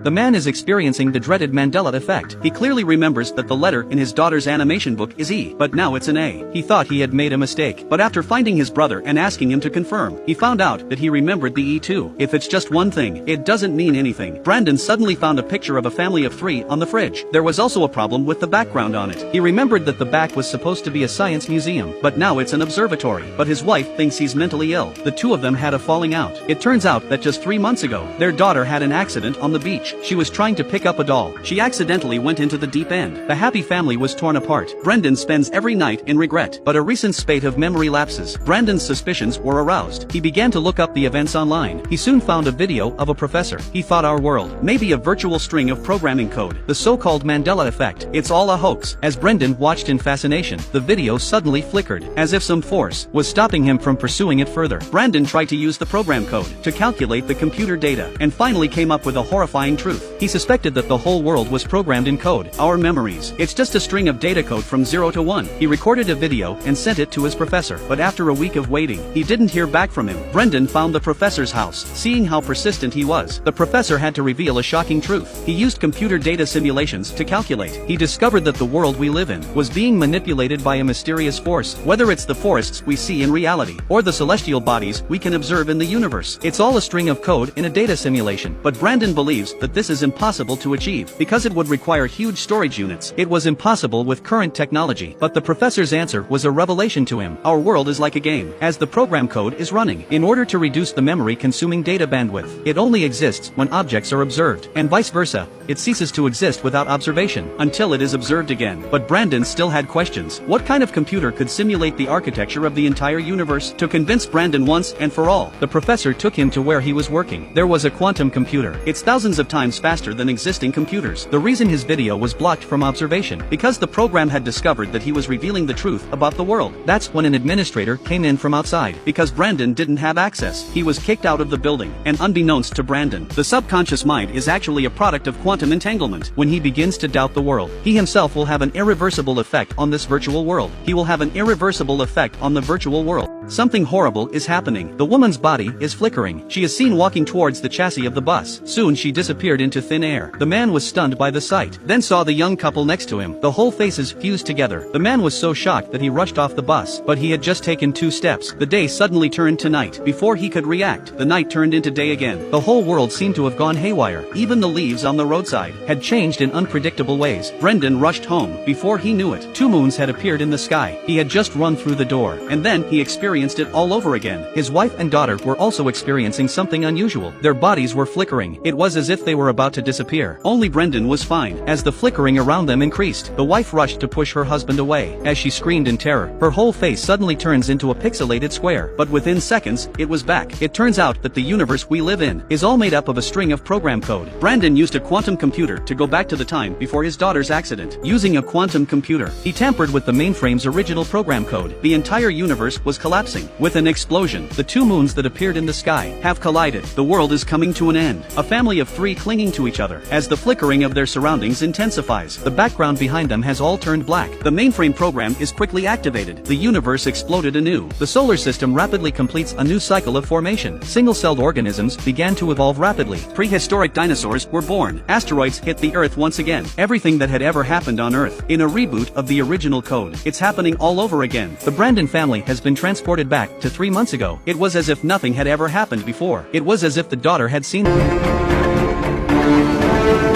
The man is experiencing the dreaded Mandela effect. He clearly remembers that the letter in his daughter's animation book is E, but now it's an A. He thought he had made a mistake, but after finding his brother and asking him to confirm, he found out that he remembered the E too. If it's just one thing, it doesn't mean anything. Brandon suddenly found a picture of a family of 3 on the fridge. There was also a problem with the background on it. He remembered that the back was supposed to be a science museum, but now it's an observatory. But his wife thinks he's mentally ill. The two of them had a falling out. It turns out that just 3 months ago, their daughter had an accident on the beach. She was trying to pick up a doll. She accidentally went into the deep end. The happy family was torn apart. Brendan spends every night in regret. But a recent spate of memory lapses. Brandon's suspicions were aroused. He began to look up the events online. He soon found a video of a professor. He thought our world may be a virtual string of programming code. The so-called Mandela effect. It's all a hoax. As Brendan watched in fascination, the video suddenly flickered, as if some force was stopping him from pursuing it further. Brandon tried to use the program code to calculate the computer data, and finally came up with a horrifying truth. He suspected that the whole world was programmed in code, our memories. It's just a string of data code from 0 to 1. He recorded a video and sent it to his professor, but after a week of waiting, he didn't hear back from him. Brendan found the professor's house. Seeing how persistent he was, the professor had to reveal a shocking truth. He used computer data simulations to calculate. He discovered that the world we live in was being manipulated by a mysterious force, whether it's the forests we see in reality, or the celestial bodies we can observe in the universe. It's all a string of code in a data simulation, but Brandon believes that this is impossible to achieve, because it would require huge storage units. It was impossible with current technology, but the professor's answer was a revelation to him. Our world is like a game, as the program code is running. In order to reduce the memory-consuming data bandwidth, it only exists when objects are observed, and vice versa. It ceases to exist without observation, until it is observed again. But Brandon still had questions. What kind of computer could simulate the architecture of the entire universe? To convince Brandon once and for all, the professor took him to where he was working. There was a quantum computer. It's thousands of times faster than existing computers. The reason his video was blocked from observation, because the program had discovered that he was revealing the truth about the world. That's when an administrator came in from outside. Because Brandon didn't have access, he was kicked out of the building. And unbeknownst to Brandon, the subconscious mind is actually a product of quantum entanglement. When he begins to doubt the world, he himself will have an irreversible effect on this virtual world. He will have an irreversible effect on the virtual world. Something horrible is happening. The woman's body is flickering. She is seen walking towards the chassis of the bus. Soon she disappeared into thin air. The man was stunned by the sight, then saw the young couple next to him. The whole faces fused together. The man was so shocked that he rushed off the bus, but he had just taken 2 steps. The day suddenly turned to night. Before he could react, the night turned into day again. The whole world seemed to have gone haywire. Even the leaves on the roadside had changed in unpredictable ways. Brendan rushed home. Before he knew it, 2 moons had appeared in the sky. He had just run through the door, and then he experienced it all over again. His wife and daughter were also experiencing something unusual. Their bodies were flickering. It was as if they were about to disappear. Only Brendan was fine. As the flickering around them increased, the wife rushed to push her husband away. As she screamed in terror, her whole face suddenly turns into a pixelated square. But within seconds, it was back. It turns out that the universe we live in is all made up of a string of program code. Brandon used a quantum computer to go back to the time before his daughter's accident. Using a quantum computer, he tampered with the mainframe's original program code. The entire universe was collapsing. With an explosion, the 2 moons that appeared in the sky have collided. The world is coming to an end. A family of 3 clinging to each other. As the flickering of their surroundings intensifies, the background behind them has all turned black. The mainframe program is quickly activated. The universe exploded anew. The solar system rapidly completes a new cycle of formation. Single-celled organisms began to evolve rapidly. Prehistoric dinosaurs were born. Asteroids hit the Earth once again. Everything that had ever happened on Earth, in a reboot of the original code, it's happening all over again. The Brandon family has been transported back to 3 months ago. It was as if nothing had ever happened before. It was as if the daughter had seen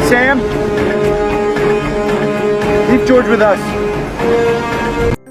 Sam? Leave George with us.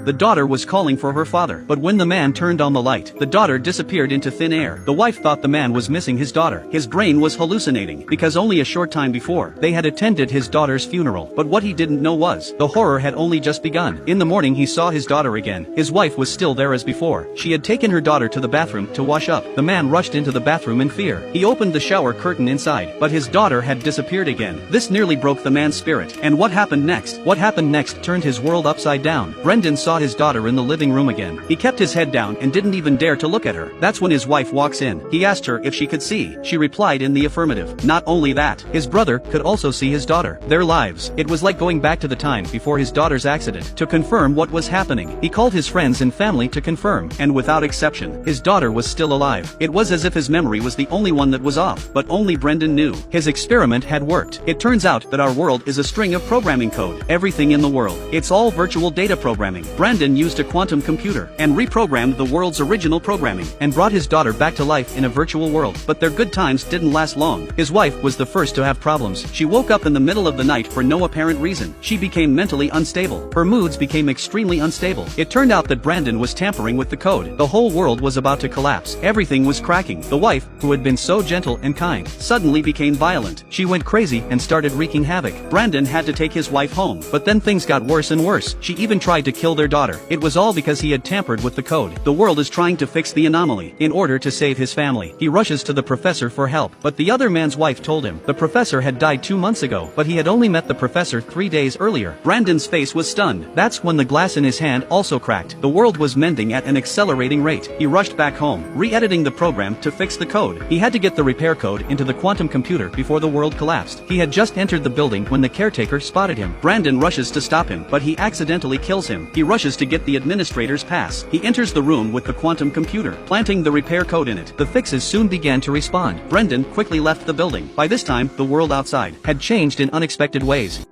The daughter was calling for her father, but when the man turned on the light, the daughter disappeared into thin air. The wife thought the man was missing his daughter. His brain was hallucinating, because only a short time before, they had attended his daughter's funeral. But what he didn't know was, the horror had only just begun. In the morning he saw his daughter again. His wife was still there as before. She had taken her daughter to the bathroom to wash up. The man rushed into the bathroom in fear. He opened the shower curtain inside, but his daughter had disappeared again. This nearly broke the man's spirit. And what happened next? What happened next turned his world upside down. Brendan saw saw his daughter in the living room again. He kept his head down and didn't even dare to look at her. That's when his wife walks in. He asked her if she could see. She replied in the affirmative. Not only that, his brother could also see his daughter. Their lives. It was like going back to the time before his daughter's accident. To confirm what was happening, he called his friends and family to confirm, and without exception, his daughter was still alive. It was as if his memory was the only one that was off, but only Brendan knew. His experiment had worked. It turns out that our world is a string of programming code. Everything in the world. It's all virtual data programming. Brandon used a quantum computer and reprogrammed the world's original programming and brought his daughter back to life in a virtual world. But their good times didn't last long. His wife was the first to have problems. She woke up in the middle of the night for no apparent reason. She became mentally unstable. Her moods became extremely unstable. It turned out that Brandon was tampering with the code. The whole world was about to collapse. Everything was cracking. The wife, who had been so gentle and kind, suddenly became violent. She went crazy and started wreaking havoc. Brandon had to take his wife home. But then things got worse and worse. She even tried to kill their daughter. It was all because he had tampered with the code. The world is trying to fix the anomaly in order to save his family. He rushes to the professor for help, but the other man's wife told him the professor had died 2 months ago, but he had only met the professor 3 days earlier. Brandon's face was stunned. That's when the glass in his hand also cracked. The world was mending at an accelerating rate. He rushed back home, re-editing the program to fix the code. He had to get the repair code into the quantum computer before the world collapsed. He had just entered the building when the caretaker spotted him. Brandon rushes to stop him, but he accidentally kills him. He rushes to get the administrator's pass. He enters the room with the quantum computer, planting the repair code in it. The fixes soon began to respond. Brendan quickly left the building. By this time, the world outside had changed in unexpected ways.